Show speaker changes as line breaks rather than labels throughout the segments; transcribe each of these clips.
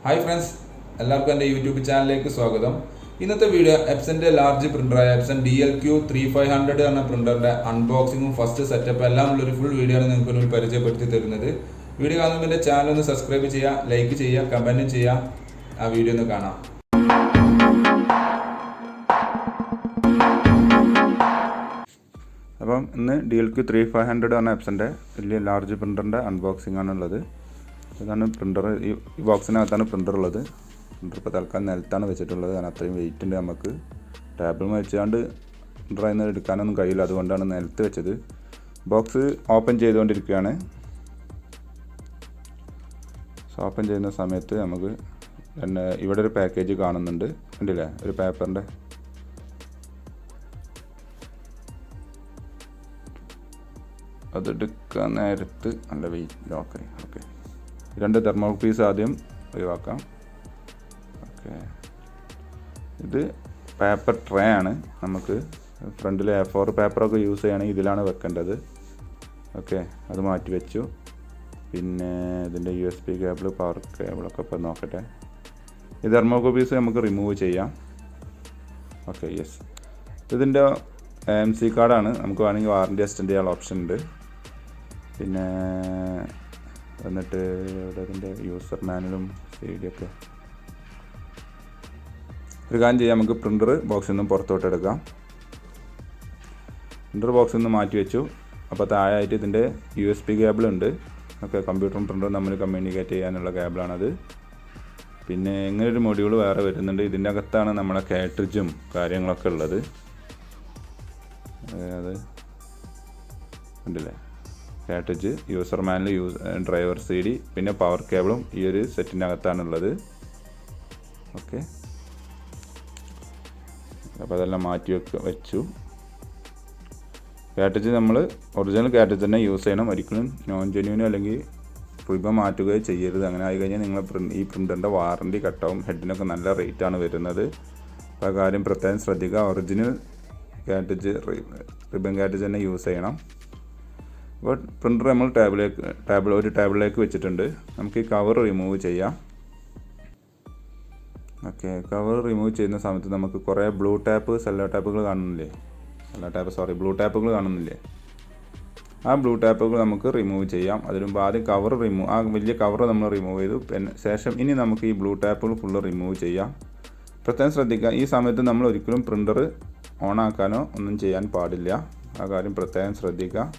Hi friends, എല്ലാവർക്കും എൻ്റെ YouTube ചാനലിലേക്ക് സ്വാഗതം. ഇന്നത്തെ വീഡിയോ എപ്സൻ്റെ ലാർജ് പ്രിൻ്ററായ എപ്സൺ DLQ-3500 എന്ന പ്രിൻ്ററിൻ്റെ അൺബോക്സിങ്ങും ഫസ്റ്റ് സെറ്റപ്പ് എല്ലാം ഉള്ളൊരു ഫുൾ വീഡിയോ ആണ് നിങ്ങൾക്ക് മുന്നിൽ പരിചയപ്പെടുത്തി തരുന്നത്. വീഡിയോ കാണുമ്പോൾ എൻ്റെ ചാനൽ ഒന്ന് സബ്സ്ക്രൈബ് ചെയ്യുക, ലൈക്ക് ചെയ്യുക, കമൻറ്റും ചെയ്യുക. ആ വീഡിയോ ഒന്ന് കാണാം.
അപ്പം ഇന്ന് DLQ-3500 എന്ന എപ്സൻ്റെ വലിയ ലാർജ് പ്രിൻ്ററിൻ്റെ അൺബോക്സിംഗ് ആണുള്ളത്. ഇതാണ് പ്രിൻ്റർ. ഈ ബോക്സിനകത്താണ് പ്രിൻ്റർ ഉള്ളത്. പ്രിൻ്റർ ഇപ്പോൾ തൽക്കാലം നിലത്താണ് വെച്ചിട്ടുള്ളത്. കാരണം അത്രയും വെയിറ്റ് ഉണ്ട്. നമുക്ക് ടേബിൾ വെച്ചാണ്ട് പ്രിൻ്ററിൽ നിന്ന് എടുക്കാനൊന്നും കഴിയില്ല, അതുകൊണ്ടാണ് നിലത്ത് വെച്ചത്. ബോക്സ് ഓപ്പൺ ചെയ്തുകൊണ്ടിരിക്കുകയാണ്. ഓപ്പൺ ചെയ്യുന്ന സമയത്ത് നമുക്ക് പിന്നെ ഇവിടെ ഒരു പാക്കേജ് കാണുന്നുണ്ട്, കണ്ടില്ലേ? ഒരു പേപ്പറിൻ്റെ അതെടുക്കാൻ നേരത്ത് നല്ല വെയിറ്റ് ലോക്കായി. ഓക്കെ, രണ്ട് തെർമോ പീസ് ആദ്യം ഒഴിവാക്കാം. ഓക്കെ, ഇത് പേപ്പർ ട്രേ ആണ്. നമുക്ക് ഫ്രണ്ടിൽ A4 പേപ്പറൊക്കെ യൂസ് ചെയ്യുകയാണെങ്കിൽ ഇതിലാണ് വെക്കേണ്ടത്. ഓക്കെ, അത് മാറ്റി വെച്ചു. പിന്നെ ഇതിൻ്റെ USB കേബിൾ, പവർ കേബിളൊക്കെ ഇപ്പോൾ നോക്കട്ടെ. ഈ തെർമോ പീസ് നമുക്ക് റിമൂവ് ചെയ്യാം. Okay, yes. ഇതിൻ്റെ MC കാർഡാണ്. നമുക്ക് വേണമെങ്കിൽ വാറൻറ്റി എക്സ്റ്റെൻഡ് ചെയ്യാനുള്ള ഓപ്ഷൻ ഉണ്ട്. പിന്നെ എന്നിട്ട് ഇവിടെ ഇതിൻ്റെ യൂസർ മാനുവലും CD ഒക്കെ ഒരു കാര്യം ചെയ്യാം. നമുക്ക് പ്രിൻ്റർ ബോക്സിൽ നിന്നും പുറത്തോട്ട് എടുക്കാം. പ്രിൻ്റർ ബോക്സിൽ നിന്ന് മാറ്റി വെച്ചു. അപ്പോൾ താഴെയായിട്ട് ഇതിൻ്റെ USB കേബിൾ ഉണ്ട്. ഓക്കെ, കമ്പ്യൂട്ടറും പ്രിൻ്ററും തമ്മിൽ കമ്മ്യൂണിക്കേറ്റ് ചെയ്യാനുള്ള കേബിളാണത്. പിന്നെ ഇങ്ങനൊരു മൊഡ്യൂൾ വേറെ വരുന്നുണ്ട്. ഇതിൻ്റെ അകത്താണ് നമ്മളെ കാർട്രിഡ്ജും കാര്യങ്ങളൊക്കെ ഉള്ളത്. അത് കണ്ടില്ലേ? Cartridge, user manual, driver CD, പിന്നെ പവർ കേബിളും ഈ ഒരു സെറ്റിൻ്റെ അകത്താണുള്ളത്. ഓക്കെ, അപ്പോൾ അതെല്ലാം മാറ്റി വെച്ചു. കാർട്രിഡ്ജ് നമ്മൾ ഒറിജിനൽ കാർട്രിഡ്ജ് തന്നെ യൂസ് ചെയ്യണം. ഒരിക്കലും നോൺ ജെന്യൂനോ അല്ലെങ്കിൽ റിബൺ മാറ്റുകയോ ചെയ്യരുത്. അങ്ങനെ ആയി കഴിഞ്ഞാൽ നിങ്ങൾ ഈ പ്രിൻ്ററിൻ്റെ വാറൻറ്റി കട്ടാവും. ഹെഡിനൊക്കെ നല്ല റേറ്റാണ് വരുന്നത്. അപ്പോൾ ആ കാര്യം പ്രത്യേകം ശ്രദ്ധിക്കുക. ഒറിജിനൽ കാർട്രിഡ്ജ്, റിബൺ കാർട്രിഡ്ജ് തന്നെ യൂസ് ചെയ്യണം. അപ്പോൾ പ്രിൻ്റർ നമ്മൾ ഒരു ടേബിളിലേക്ക് വെച്ചിട്ടുണ്ട്. നമുക്ക് ഈ കവർ റിമൂവ് ചെയ്യാം. ഓക്കെ, കവർ റിമൂവ് ചെയ്യുന്ന സമയത്ത് നമുക്ക് കുറേ ബ്ലൂ ടാപ്പുകൾ കാണുന്നില്ലേ? ബ്ലൂ ടാപ്പുകൾ കാണുന്നില്ലേ? ആ ബ്ലൂ ടാപ്പുകൾ നമുക്ക് റിമൂവ് ചെയ്യാം. അതിന് മുമ്പ് ആദ്യം ആ വലിയ കവർ നമ്മൾ റിമൂവ് ചെയ്തു. പിന്നെ ശേഷം ഇനി നമുക്ക് ഈ ബ്ലൂ ടാപ്പുകൾ ഫുള്ള് റിമൂവ് ചെയ്യാം. പ്രത്യേകം ശ്രദ്ധിക്കുക, ഈ സമയത്ത് നമ്മൾ ഒരിക്കലും പ്രിൻ്റർ ഓൺ ആക്കാനോ ഒന്നും ചെയ്യാൻ പാടില്ല. ആ കാര്യം പ്രത്യേകം ശ്രദ്ധിക്കുക.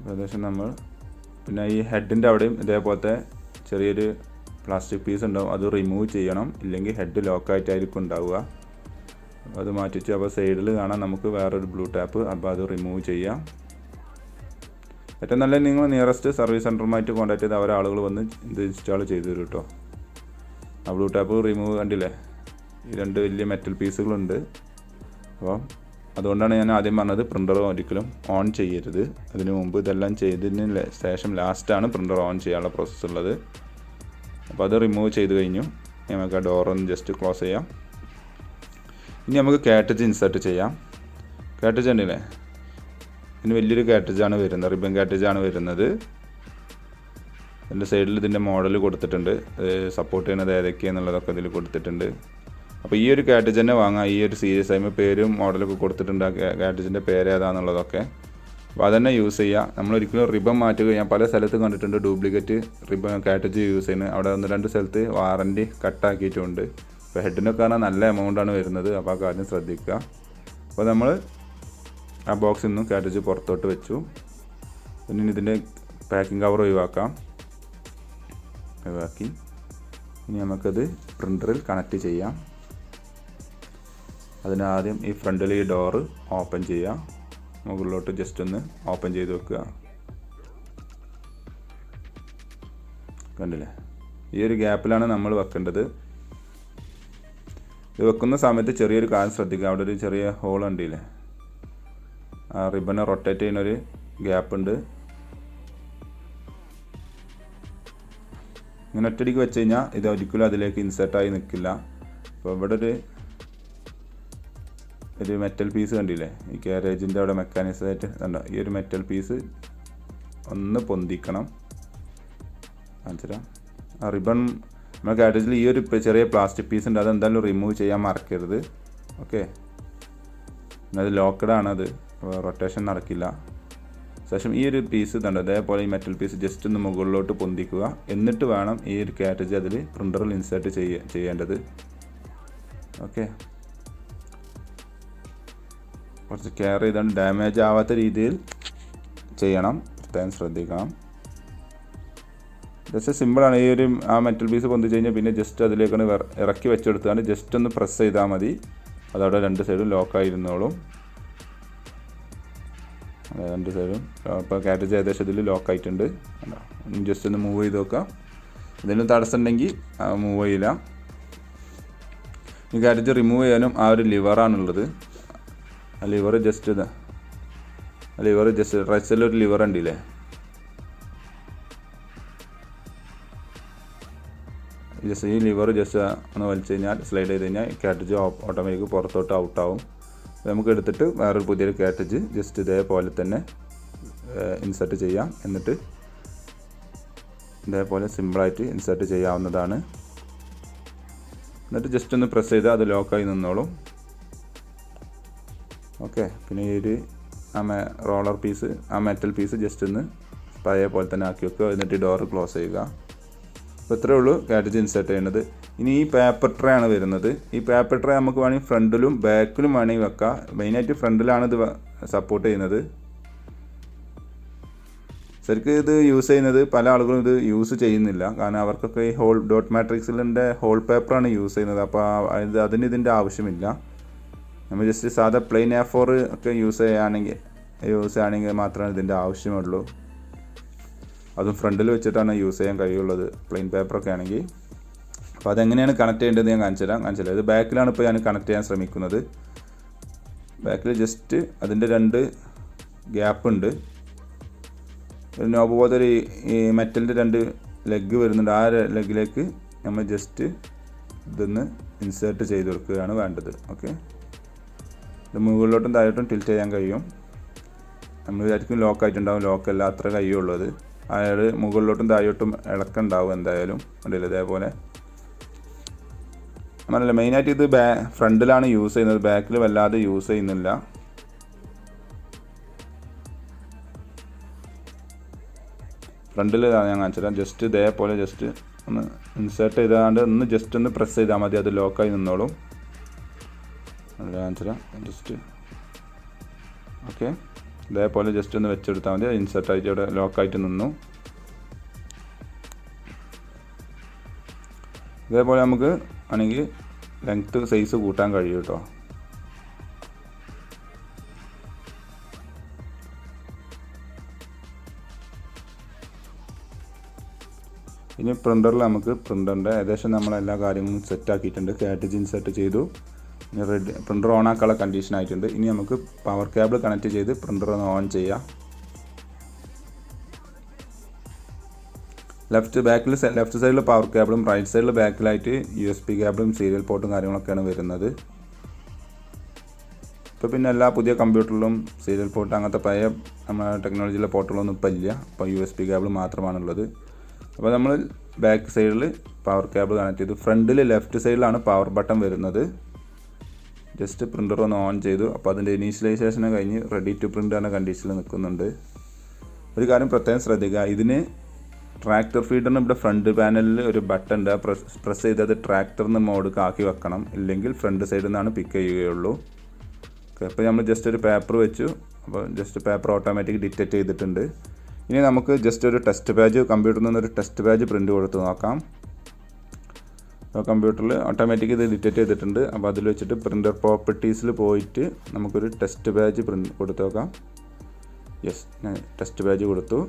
ഏകദേശം നമ്മൾ പിന്നെ ഈ ഹെഡിൻ്റെ അവിടെയും ഇതേപോലത്തെ ചെറിയൊരു പ്ലാസ്റ്റിക് പീസ് ഉണ്ടാവും. അത് റിമൂവ് ചെയ്യണം, ഇല്ലെങ്കിൽ ഹെഡ് ലോക്കായിട്ടായിരിക്കും ഉണ്ടാവുക. അത് മാറ്റിച്ച് അപ്പോൾ സൈഡിൽ കാണാം നമുക്ക് വേറൊരു ബ്ലൂ ടാപ്പ്. അപ്പോൾ അത് റിമൂവ് ചെയ്യാം. ഏറ്റവും നല്ല നിങ്ങൾ നിയറസ്റ്റ് സർവീസ് സെൻറ്ററുമായിട്ട് കോൺടാക്ട് ചെയ്ത് ആളുകൾ വന്ന് ഇത് ഇൻസ്റ്റാൾ ചെയ്ത് തരും കേട്ടോ. ആ ബ്ലൂ ടാപ്പ് റിമൂവ് കണ്ടില്ലേ? ഈ രണ്ട് വലിയ മെറ്റൽ പീസുകളുണ്ട്. അപ്പോൾ അതുകൊണ്ടാണ് ഞാൻ ആദ്യം പറഞ്ഞത് പ്രിൻ്റർ ഒരിക്കലും ഓൺ ചെയ്യരുത്. അതിനു മുമ്പ് ഇതെല്ലാം ചെയ്തതിന് ശേഷം ലാസ്റ്റാണ് പ്രിൻ്റർ ഓൺ ചെയ്യാനുള്ള പ്രോസസ്സ് ഉള്ളത്. അപ്പോൾ അത് റിമൂവ് ചെയ്ത് കഴിഞ്ഞു. നമുക്ക് ആ ഡോറൊന്ന് ജസ്റ്റ് ക്ലോസ് ചെയ്യാം. ഇനി നമുക്ക് കാർട്രിഡ്ജ് ഇൻസേർട്ട് ചെയ്യാം. കാർട്രിഡ്ജ് ഉണ്ടല്ലേ? ഇതിന് വലിയൊരു കാർട്രിഡ്ജാണ് വരുന്നത്, റിബൺ കാർട്രിഡ്ജാണ് വരുന്നത്. ഇതിൻ്റെ സൈഡിൽ ഇതിൻ്റെ മോഡൽ കൊടുത്തിട്ടുണ്ട്. സപ്പോർട്ട് ചെയ്യുന്നത് ഏതൊക്കെയാണെന്നുള്ളതൊക്കെ ഇതിൽ കൊടുത്തിട്ടുണ്ട്. അപ്പോൾ ഈ ഒരു കാർട്രിഡ്ജ് തന്നെ വാങ്ങാം. ഈ ഒരു സീരീസ് ആയി പേരും മോഡലൊക്കെ കൊടുത്തിട്ടുണ്ട്. ആ കാർട്രിഡ്ജിൻ്റെ പേര് ഏതാണെന്നുള്ളതൊക്കെ. അപ്പോൾ അതന്നെ യൂസ് ചെയ്യുക. നമ്മളൊരിക്കലും റിബൺ മാറ്റുക. ഞാൻ പല സ്ഥലത്തും കണ്ടിട്ടുണ്ട് ഡ്യൂപ്ലിക്കേറ്റ് റിബൺ കാർട്രിഡ്ജ് യൂസ് ചെയ്യുന്നത്. അവിടെ 1-2 സ്ഥലത്ത് വാറൻറ്റി കട്ടാക്കിയിട്ടുണ്ട്. അപ്പോൾ ഹെഡിനൊക്കെ പറഞ്ഞാൽ നല്ല എമൗണ്ടാണ് വരുന്നത്. അപ്പോൾ ആ കാര്യം ശ്രദ്ധിക്കുക. അപ്പോൾ നമ്മൾ ആ ബോക്സിൽ നിന്നും കാർട്രിഡ്ജ് പുറത്തോട്ട് വെച്ചു. പിന്നെ ഇതിൻ്റെ പാക്കിംഗ് കവർ ഒഴിവാക്കി ഇനി നമുക്കത് പ്രിൻ്ററിൽ കണക്റ്റ് ചെയ്യാം. അതിനാദ്യം ഈ ഫ്രണ്ടിൽ ഈ ഡോറ് ഓപ്പൺ ചെയ്യാം. മുകളിലോട്ട് ജസ്റ്റ് ഒന്ന് ഓപ്പൺ ചെയ്ത് വെക്കുക. കണ്ടില്ലേ? ഈ ഒരു ഗ്യാപ്പിലാണ് നമ്മൾ വെക്കേണ്ടത്. ഇത് വെക്കുന്ന സമയത്ത് ചെറിയൊരു കാര്യം ശ്രദ്ധിക്കുക. അവിടെ ഒരു ചെറിയ ഹോൾ ഉണ്ടല്ലേ? ആ റിബണ് റൊട്ടേറ്റ് ചെയ്യുന്നൊരു ഗ്യാപ്പ് ഉണ്ട്. ഇങ്ങനെ ഒറ്റയടിക്ക് വെച്ച് കഴിഞ്ഞാൽ ഇത് ഒരിക്കലും അതിലേക്ക് ഇൻസേർട്ടായി നിൽക്കില്ല. അപ്പോൾ ഇവിടെ ഒരു മെറ്റൽ പീസ് കണ്ടില്ലേ? ഈ കാരേജിൻ്റെ അവിടെ മെക്കാനിസമായിട്ട് കണ്ടോ? ഈ ഒരു മെറ്റൽ പീസ് ഒന്ന് പൊന്തിക്കണം. കാണിച്ചുതരാം. ആ റിബൺ നമ്മുടെ കാർട്രിഡ്ജിൽ ഈ ഒരു ചെറിയ പ്ലാസ്റ്റിക് പീസ് ഉണ്ട്, അതെന്തായാലും റിമൂവ് ചെയ്യാൻ മറക്കരുത്. ഓക്കെ, അത് ലോക്കഡാണ്, അത് റൊട്ടേഷൻ നടക്കില്ല. ശേഷം ഈ ഒരു പീസ് തന്നെ അതേപോലെ ഈ മെറ്റൽ പീസ് ജസ്റ്റ് ഒന്ന് മുകളിലോട്ട് പൊന്തിക്കുക. എന്നിട്ട് വേണം ഈ ഒരു കാർട്രിഡ്ജ് അതിൽ പ്രിൻ്ററിൽ ഇൻസേർട്ട് ചെയ്യേണ്ടത്. ഓക്കെ, കുറച്ച് കെയർ ചെയ്താണ്, ഡാമേജ് ആവാത്ത രീതിയിൽ ചെയ്യണം, പ്രത്യേകം ശ്രദ്ധിക്കണം. ജസ്റ്റ് സിമ്പിളാണ്. ഈ ഒരു ആ മെറ്റൽ പീസ് പൊന്തിച്ച് കഴിഞ്ഞാൽ പിന്നെ ജസ്റ്റ് അതിലേക്കാണ് ഇറക്കി വെച്ചെടുത്താണ് ജസ്റ്റ് ഒന്ന് പ്രസ് ചെയ്താൽ മതി. അതവിടെ രണ്ട് സൈഡും ലോക്കായിരുന്നോളും. രണ്ട് സൈഡും ഇപ്പോൾ കാർട്രിഡ്ജ് ഏകദേശം ഇതിൽ ലോക്കായിട്ടുണ്ട്. ജസ്റ്റ് ഒന്ന് മൂവ് ചെയ്ത് നോക്കാം. എന്തെങ്കിലും തടസ്സം ഉണ്ടെങ്കിൽ മൂവ് ചെയ്യില്ല. ഈ കാർട്രിഡ്ജ് റിമൂവ് ചെയ്യാനും ആ ഒരു ലിവറാണുള്ളത്. ആ ലിവർ ജസ്റ്റ് റൈറ്റ് സൈഡിൽ ഒരു ലിവർ ഉണ്ടല്ലേ, ജസ്റ്റ് ഈ ലിവർ ജസ്റ്റ് ഒന്ന് വലിച്ചു കഴിഞ്ഞാൽ സ്ലൈഡ് ചെയ്ത് കഴിഞ്ഞാൽ കാർട്രിഡ്ജ് ഓട്ടോമാറ്റിക് പുറത്തോട്ട് ഔട്ടാവും. നമുക്ക് എടുത്തിട്ട് വേറൊരു പുതിയൊരു കാർട്രിഡ്ജ് ജസ്റ്റ് ഇതേപോലെ തന്നെ ഇൻസേർട്ട് ചെയ്യാം. എന്നിട്ട് ഇതേപോലെ സിമ്പിളായിട്ട് ഇൻസേർട്ട് ചെയ്യാവുന്നതാണ്. എന്നിട്ട് ജസ്റ്റ് ഒന്ന് പ്രസ് ചെയ്താൽ അത് ലോക്കായി നിന്നോളും. ഓക്കെ, പിന്നെ ഈ ഒരു റോളർ പീസ്, ആ മെറ്റൽ പീസ് ജസ്റ്റ് ഒന്ന് പഴയ പോലെ തന്നെ ആക്കി വെക്കുക. എന്നിട്ട് ഡോറ് ക്ലോസ് ചെയ്യുക. അപ്പോൾ ഇത്രയേ ഉള്ളൂ കാർട്രിഡ്ജ് ഇൻസേർട്ട് ചെയ്യുന്നത്. ഇനി ഈ പേപ്പർ ട്രേ ആണ് വരുന്നത്. ഈ പേപ്പർ ട്രേ നമുക്ക് വേണമെങ്കിൽ ഫ്രണ്ടിലും ബാക്കിലും വേണമെങ്കിൽ വെക്കാം. മെയിനായിട്ട് ഫ്രണ്ടിലാണ് ഇത് സപ്പോർട്ട് ചെയ്യുന്നത്. ശരിക്കും ഇത് യൂസ് ചെയ്യുന്നത് പല ആളുകളും ഇത് യൂസ് ചെയ്യുന്നില്ല. കാരണം അവർക്കൊക്കെ ഈ ഡോട്ട് മാട്രിക്സിൻ്റെ ഹോൾ പേപ്പറാണ് യൂസ് ചെയ്യുന്നത്. അപ്പോൾ അതിന് ഇതിൻ്റെ ആവശ്യമില്ല. നമ്മൾ ജസ്റ്റ് സാധാ പ്ലെയിൻ A4 ഒക്കെ യൂസ് ചെയ്യുകയാണെങ്കിൽ മാത്രമേ ഇതിൻ്റെ ആവശ്യമുള്ളൂ. അതും ഫ്രണ്ടിൽ വെച്ചിട്ടാണ് യൂസ് ചെയ്യാൻ കഴിയുള്ളത്, പ്ലെയിൻ പേപ്പറൊക്കെ ആണെങ്കിൽ. അപ്പോൾ അതെങ്ങനെയാണ് കണക്ട് ചെയ്യേണ്ടത് ഞാൻ കാണിച്ചു തരാം. ഇത് ബാക്കിലാണ് ഇപ്പോൾ ഞാൻ കണക്ട് ചെയ്യാൻ ശ്രമിക്കുന്നത്. ബാക്കിൽ ജസ്റ്റ് അതിൻ്റെ 2 ഗ്യാപ്പ് ഉണ്ട്. ഒരു നോബ് പോലത്തെ ഒരു ഈ മെറ്റലിൻ്റെ 2 ലെഗ് വരുന്നുണ്ട്. ആ ലെഗിലേക്ക് നമ്മൾ ജസ്റ്റ് ഇതൊന്ന് ഇൻസേർട്ട് ചെയ്ത് കൊടുക്കുകയാണ് വേണ്ടത്. ഓക്കെ, ഇത് മുകളിലോട്ടും താഴോട്ടും ടിൽറ്റ് ചെയ്യാൻ കഴിയും. നമ്മൾ വിചാരിക്കും ലോക്കായിട്ടുണ്ടാവും, ലോക്കല്ല, അത്ര കഴിയുള്ളത്. അയാൾ മുകളിലോട്ടും താഴോട്ടും ഇളക്കുണ്ടാവും എന്തായാലും. ഉണ്ടല്ലോ ഇതേപോലെ. നമ്മളല്ല മെയിനായിട്ട് ഇത് ഫ്രണ്ടിലാണ് യൂസ് ചെയ്യുന്നത്, ബാക്കിൽ വല്ലാതെ യൂസ് ചെയ്യുന്നില്ല. ഫ്രണ്ടിൽ ഞാൻ കാണിച്ചുതരാം. ജസ്റ്റ് ഇതേപോലെ ജസ്റ്റ് ഒന്ന് ഇൻസേർട്ട് ചെയ്താണ്ട് ഒന്ന് ജസ്റ്റ് ഒന്ന് പ്രസ് ചെയ്താൽ മതി, അത് ലോക്കായി നിന്നോളും. കാണിച്ചുതരാം ജസ്റ്റ്. ഓക്കെ, ഇതേപോലെ ജസ്റ്റ് ഒന്ന് വെച്ചെടുത്താൽ മതി. ഇൻസേർട്ടായിട്ട് ഇവിടെ ലോക്കായിട്ട് നിന്നു. ഇതേപോലെ നമുക്ക് ആണെങ്കിൽ ലെങ്ത്ത് സൈസ് കൂട്ടാൻ കഴിയും കേട്ടോ. ഇനി പ്രിൻ്ററിൽ നമുക്ക് പ്രിൻ്ററിൻ്റെ ഏകദേശം നമ്മളെല്ലാ കാര്യങ്ങളും സെറ്റാക്കിയിട്ടുണ്ട്. കാർട്രിഡ്ജ് ഇൻസേർട്ട് ചെയ്തു. ഇനി റെഡി, പ്രിൻ്റർ ഓൺ ആക്കാനുള്ള കണ്ടീഷൻ ആയിട്ടുണ്ട്. ഇനി നമുക്ക് പവർ കേബിൾ കണക്ട് ചെയ്ത് പ്രിൻ്റർ ഒന്ന് ഓൺ ചെയ്യാം. ലെഫ്റ്റ് സൈഡിൽ പവർ കേബിളും റൈറ്റ് സൈഡിൽ ബാക്കിലായിട്ട് USB കേബിളും സീരിയൽ പോർട്ടും കാര്യങ്ങളൊക്കെയാണ് വരുന്നത്. ഇപ്പോൾ പിന്നെ എല്ലാ പുതിയ കമ്പ്യൂട്ടറിലും സീരിയൽ പോർട്ട് അങ്ങനത്തെ പഴയ നമ്മുടെ ടെക്നോളജിയിലെ പോർട്ടുകളൊന്നും ഇപ്പോൾ ഇല്ല. ഇപ്പോൾ USB കേബിൾ മാത്രമാണുള്ളത്. അപ്പോൾ നമ്മൾ ബാക്ക് സൈഡിൽ പവർ കേബിൾ കണക്ട് ചെയ്തു. ഫ്രണ്ടിൽ ലെഫ്റ്റ് സൈഡിലാണ് പവർ ബട്ടൺ വരുന്നത്. ജസ്റ്റ് പ്രിൻ്റർ ഒന്ന് ഓൺ ചെയ്തു. അപ്പോൾ അതിൻ്റെ ഇനീഷ്യലൈസേഷൻ കഴിഞ്ഞ് റെഡി ടു പ്രിൻ്റ് എന്ന കണ്ടീഷനിൽ നിൽക്കുന്നുണ്ട്. ഒരു കാര്യം പ്രത്യേകം ശ്രദ്ധിക്കുക, ഇതിന് ട്രാക്ടർ ഫീഡറിന് ഇവിടെ ഫ്രണ്ട് പാനലിൽ ഒരു ബട്ടൺ ഉണ്ട്. പ്രസ് ചെയ്തത് ട്രാക്ടറിന് മോഡൊക്കെ ആക്കി വെക്കണം, ഇല്ലെങ്കിൽ ഫ്രണ്ട് സൈഡിൽ നിന്നാണ് പിക്ക് ചെയ്യുകയുള്ളൂ. ഓക്കെ, അപ്പോൾ നമ്മൾ ജസ്റ്റ് ഒരു പേപ്പർ വെച്ചു. അപ്പോൾ ജസ്റ്റ് പേപ്പർ ഓട്ടോമാറ്റിക് ഡിറ്റക്റ്റ് ചെയ്തിട്ടുണ്ട്. ഇനി നമുക്ക് ജസ്റ്റ് ഒരു ടെസ്റ്റ് പേജ്, കമ്പ്യൂട്ടറിൽ നിന്നൊരു ടെസ്റ്റ് പേജ് പ്രിൻ്റ് കൊടുത്ത് നോക്കാം. അപ്പോൾ കമ്പ്യൂട്ടറിൽ ഓട്ടോമാറ്റിക് ഇത് ഡിറ്റക്റ്റ് ചെയ്തിട്ടുണ്ട്. അപ്പോൾ അതിൽ വെച്ചിട്ട് പ്രിൻ്റർ പ്രോപ്പർട്ടീസിൽ പോയിട്ട് നമുക്കൊരു ടെസ്റ്റ് പേജ് പ്രിൻ്റ് കൊടുത്ത് നോക്കാം. യെസ്, ഞാൻ ടെസ്റ്റ് പേജ് കൊടുത്തു.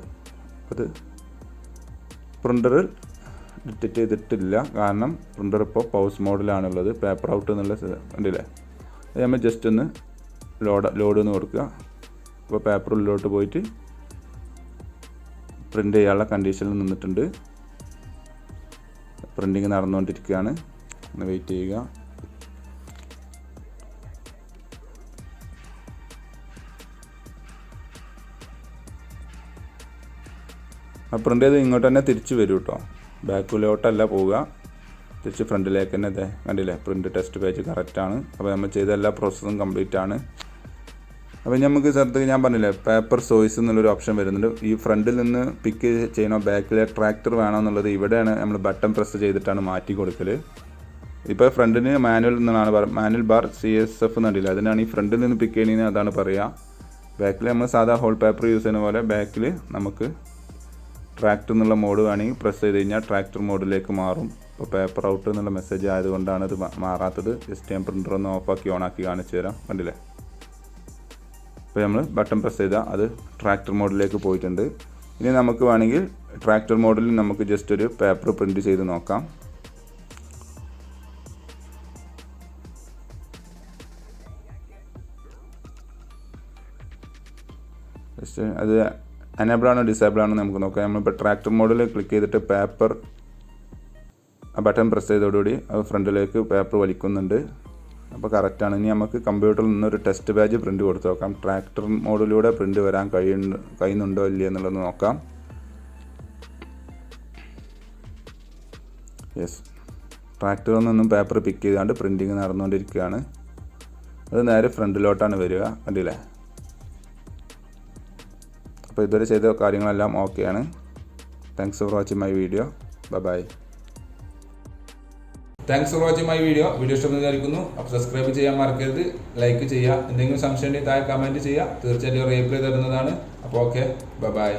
അത് പ്രിൻ്ററിൽ ഡിറ്റക്റ്റ് ചെയ്തിട്ടില്ല, കാരണം പ്രിൻ്റർ ഇപ്പോൾ പൗസ് മോഡിലാണുള്ളത്. പേപ്പർ ഔട്ട് എന്നുള്ള ഉണ്ടല്ലേ, അത് നമ്മൾ ജസ്റ്റ് ഒന്ന് ലോഡ് ഒന്ന് കൊടുക്കുക. അപ്പോൾ പേപ്പർ ഉള്ളിലോട്ട് പോയിട്ട് പ്രിൻ്റ് ചെയ്യാനുള്ള കണ്ടീഷനിൽ നിന്നിട്ടുണ്ട്. പ്രിൻറ്റിങ് നടന്നുകൊണ്ടിരിക്കുകയാണ്. ഒന്ന് വെയിറ്റ് ചെയ്യുക. ആ പ്രിൻ്റ് ചെയ്ത് ഇങ്ങോട്ട് തന്നെ തിരിച്ച് വരും കേട്ടോ, ബാക്കിലോട്ടല്ല പോവുക, തിരിച്ച് ഫ്രണ്ടിലേക്ക് തന്നെ. അതെ കണ്ടില്ലേ, പ്രിൻ്റ് ടെസ്റ്റ് പേജ് കറക്റ്റാണ്. അപ്പോൾ നമ്മൾ ചെയ്ത എല്ലാ പ്രോസസ്സും കംപ്ലീറ്റ് ആണ്. അപ്പോൾ നമുക്ക് സ്ഥലത്ത് ഞാൻ പറഞ്ഞില്ലേ പേപ്പർ ചോയ്സ് എന്നുള്ളൊരു ഓപ്ഷൻ വരുന്നുണ്ട്. ഈ ഫ്രണ്ടിൽ നിന്ന് പിക്ക് ചെയ്യണോ ബാക്കിലെ ട്രാക്ടർ വേണോ എന്നുള്ളത് ഇവിടെയാണ് നമ്മൾ ബട്ടൺ പ്രസ് ചെയ്തിട്ടാണ് മാറ്റി കൊടുക്കൽ. ഇപ്പോൾ ഫ്രണ്ടിന് മാനുവൽ എന്നാണ് മാനുവൽ ബാർ CSF എന്നറിയില്ല, അതിനാണ് ഈ ഫ്രണ്ടിൽ നിന്ന് പിക്ക് ചെയ്യുന്നതിന് അതാണ് പറയുക. ബാക്കിൽ നമ്മൾ സാധാ ഹോൾ പേപ്പർ യൂസ് ചെയ്യുന്ന പോലെ ബാക്കിൽ നമുക്ക് ട്രാക്ടർ എന്നുള്ള മോഡ് വേണമെങ്കിൽ പ്രസ് ചെയ്ത് കഴിഞ്ഞാൽ ട്രാക്ടർ മോഡിലേക്ക് മാറും. ഇപ്പോൾ പേപ്പർ ഔട്ട് എന്നുള്ള മെസ്സേജ് ആയതുകൊണ്ടാണ് ഇത് മാറാത്തത്. ജസ്റ്റ് ഞാൻ പ്രിൻ്റർ ഒന്ന് ഓഫാക്കി ഓണാക്കി കാണിച്ചു തരാം. കണ്ടില്ലേ, ഇപ്പോൾ നമ്മൾ ബട്ടൺ പ്രസ് ചെയ്താൽ അത് ട്രാക്ടർ മോഡിലേക്ക് പോയിട്ടുണ്ട്. ഇനി നമുക്ക് വേണമെങ്കിൽ ട്രാക്ടർ മോഡിൽ നമുക്ക് ജസ്റ്റ് ഒരു പേപ്പർ പ്രിൻ്റ് ചെയ്ത് നോക്കാം. ജസ്റ്റ് അത് എനേബിൾ ആണോ ഡിസേബിൾ ആണോ നമുക്ക് നോക്കാം. നമ്മളിപ്പോൾ ട്രാക്ടർ മോഡിൽ ക്ലിക്ക് ചെയ്തിട്ട് പേപ്പർ ആ ബട്ടൺ പ്രസ് ചെയ്തതോടുകൂടി അത് ഫ്രണ്ടിലേക്ക് പേപ്പർ വലിക്കുന്നുണ്ട്. അപ്പോൾ കറക്റ്റാണ്. ഇനി നമുക്ക് കമ്പ്യൂട്ടറിൽ നിന്നൊരു ടെസ്റ്റ് പേജ് പ്രിൻ്റ് കൊടുത്ത് നോക്കാം. ട്രാക്ടർ മോഡിലൂടെ പ്രിൻ്റ് വരാൻ കഴിയുന്നുണ്ടോ ഇല്ലയോ എന്നുള്ളത് നോക്കാം. യെസ്, ട്രാക്ടറിൽ നിന്നും പേപ്പർ പിക്ക് ചെയ്താണ്ട് പ്രിൻറ്റിങ് നടന്നുകൊണ്ടിരിക്കുകയാണ്. അത് നേരെ ഫ്രണ്ടിലോട്ടാണ് വരിക. കണ്ടില്ലേ, അപ്പോൾ ഇതുവരെ ചെയ്ത കാര്യങ്ങളെല്ലാം ഓക്കെയാണ്. Thanks for watching my video. Bye.
Thanks for watching my video ഇഷ്ടപ്പെടുന്ന വിചാരിക്കുന്നു. അപ്പോൾ സബ്സ്ക്രൈബ് ചെയ്യാൻ മറക്കരുത്, ലൈക്ക് ചെയ്യുക, എന്തെങ്കിലും സംശയം ഉണ്ടെങ്കിൽ താഴെ കമൻറ്റ് ചെയ്യുക, തീർച്ചയായിട്ടും റീപ്ലൈ തരുന്നതാണ്. അപ്പോൾ ഓക്കെ, ബൈ.